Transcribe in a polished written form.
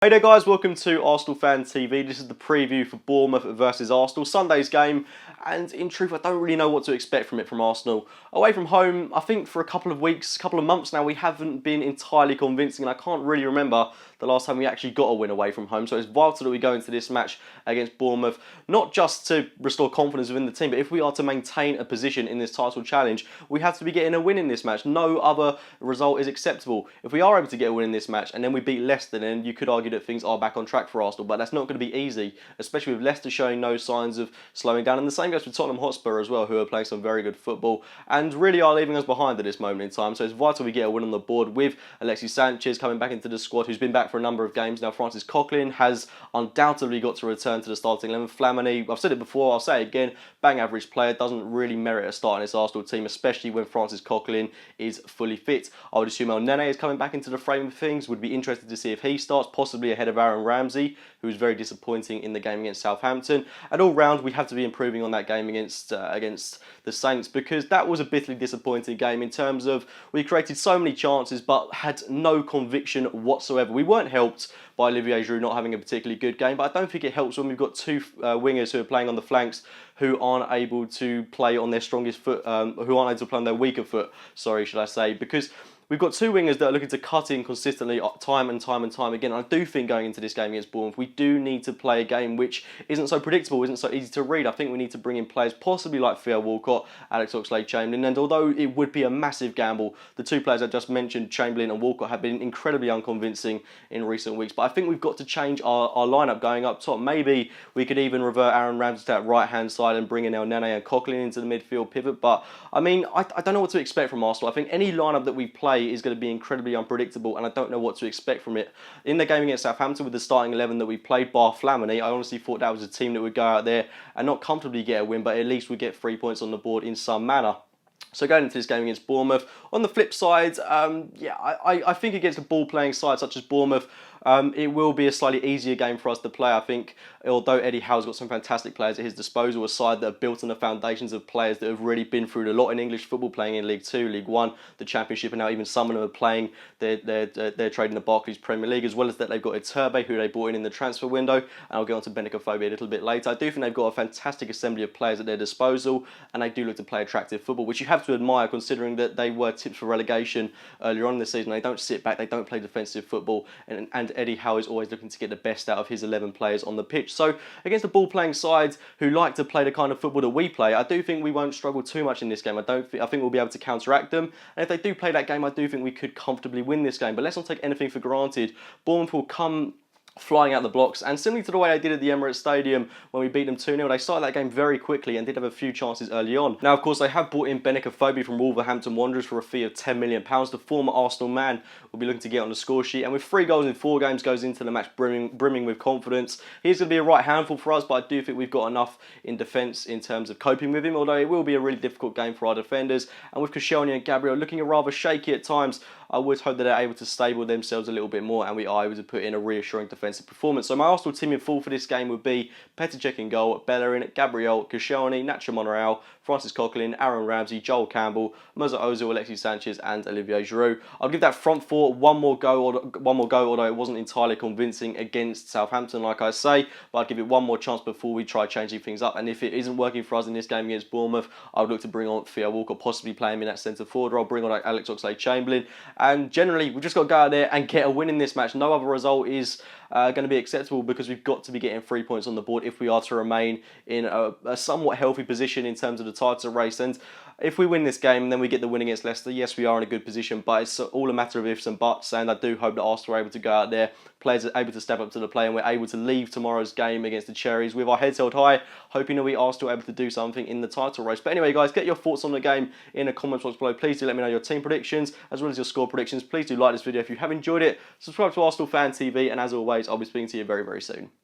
Hey there guys, welcome to Arsenal Fan TV. This is the preview for Bournemouth versus Arsenal, Sunday's game, and in truth I don't really know what to expect from it from Arsenal. Away from home, I think for a couple of weeks, couple of months now, we haven't been entirely convincing, and I can't really remember the last time we actually got a win away from home, so it's vital that we go into this match against Bournemouth, not just to restore confidence within the team, but if we are to maintain a position in this title challenge, we have to be getting a win in this match. No other result is acceptable. If we are able to get a win in this match, and then we beat Leicester, then you could argue that things are back on track for Arsenal, but that's not going to be easy, especially with Leicester showing no signs of slowing down, and the same goes for Tottenham Hotspur as well, who are playing some very good football and really are leaving us behind at this moment in time. So it's vital we get a win on the board with Alexis Sanchez coming back into the squad, who's been back for a number of games now. Francis Coquelin has undoubtedly got to return to the starting 11. Flamini, I've said it before, I'll say it again, bang average player, doesn't really merit a start in this Arsenal team, especially when Francis Coquelin is fully fit. I would assume El Nene is coming back into the frame of things. Would be interested to see if he starts, possibly ahead of Aaron Ramsey, who was very disappointing in the game against Southampton. And all round, we have to be improving on that game against the Saints, because that was a bitterly disappointing game in terms of we created so many chances but had no conviction whatsoever. We weren't helped by Olivier Giroud not having a particularly good game, but I don't think it helps when we've got two wingers who are playing on the flanks who aren't able to play on their strongest foot, who aren't able to play on their weaker foot, sorry, should I say, because we've got two wingers that are looking to cut in consistently time and time again. I do think going into this game against Bournemouth, we do need to play a game which isn't so predictable, isn't so easy to read. I think we need to bring in players possibly like Theo Walcott, Alex Oxlade-Chamberlain, and although it would be a massive gamble, the two players I just mentioned, Chamberlain and Walcott, have been incredibly unconvincing in recent weeks. But I think we've got to change our lineup going up top. Maybe we could even revert Aaron Ramsey to that right-hand side and bring in El Nene and Coquelin into the midfield pivot. But I mean, I don't know what to expect from Arsenal. I think any lineup that we play is going to be incredibly unpredictable, and I don't know what to expect from it. In the game against Southampton with the starting 11 that we played, bar Flamini, I honestly thought that was a team that would go out there and not comfortably get a win, but at least we get 3 points on the board in some manner. So going into this game against Bournemouth, on the flip side, I think against a ball-playing side such as Bournemouth, it will be a slightly easier game for us to play. I think, although Eddie Howe's got some fantastic players at his disposal, a side that are built on the foundations of players that have really been through a lot in English football, playing in League 2, League 1, the Championship, and now even some of them are playing their trade in the Barclays Premier League, as well as that they've got Iturbe, who they brought in the transfer window, and I'll get on to Afobe a little bit later. I do think they've got a fantastic assembly of players at their disposal, and they do look to play attractive football, which you have to admire considering that they were tipped for relegation earlier on in the season. They don't sit back, they don't play defensive football, and Eddie Howe is always looking to get the best out of his 11 players on the pitch. So against a ball-playing side who like to play the kind of football that we play, I do think we won't struggle too much in this game. I think we'll be able to counteract them, and if they do play that game, I do think we could comfortably win this game. But let's not take anything for granted. Bournemouth will come flying out the blocks, and similarly to the way they did at the Emirates Stadium when we beat them 2-0, they started that game very quickly and did have a few chances early on. Now, of course, they have brought in Afobe from Wolverhampton Wanderers for a fee of £10 million. The former Arsenal man will be looking to get on the score sheet, and with 3 goals in 4 games, goes into the match brimming with confidence. He's going to be a right handful for us, but I do think we've got enough in defence in terms of coping with him, although it will be a really difficult game for our defenders. And with Koscielny and Gabriel looking rather shaky at times, I would hope that they're able to stable themselves a little bit more and we are able to put in a reassuring defensive performance. So my Arsenal team in full for this game would be Petr Cech in goal, Bellerin, Gabriel, Koscielny, Nacho Monreal, Francis Coquelin, Aaron Ramsey, Joel Campbell, Mesut Ozil, Alexis Sanchez and Olivier Giroud. I'll give that front four one more go, although it wasn't entirely convincing against Southampton, like I say, but I'd give it one more chance before we try changing things up. And if it isn't working for us in this game against Bournemouth, I would look to bring on Theo Walcott, possibly play him in that centre forward role, bring on Alex Oxlade-Chamberlain, and generally we've just got to go out there and get a win in this match. No other result is going to be acceptable, because we've got to be getting 3 points on the board if we are to remain in a somewhat healthy position in terms of the title race. And if we win this game and then we get the win against Leicester, yes, we are in a good position, but it's all a matter of ifs and buts, and I do hope that Arsenal are able to go out there, players are able to step up to the plate, and we're able to leave tomorrow's game against the Cherries with our heads held high, hoping that we are still able to do something in the title race. But anyway, guys, get your thoughts on the game in the comments box below. Please do let me know your team predictions as well as your score predictions. Please do like this video if you have enjoyed it. Subscribe to Arsenal Fan TV, and as always, I'll be speaking to you very, very soon.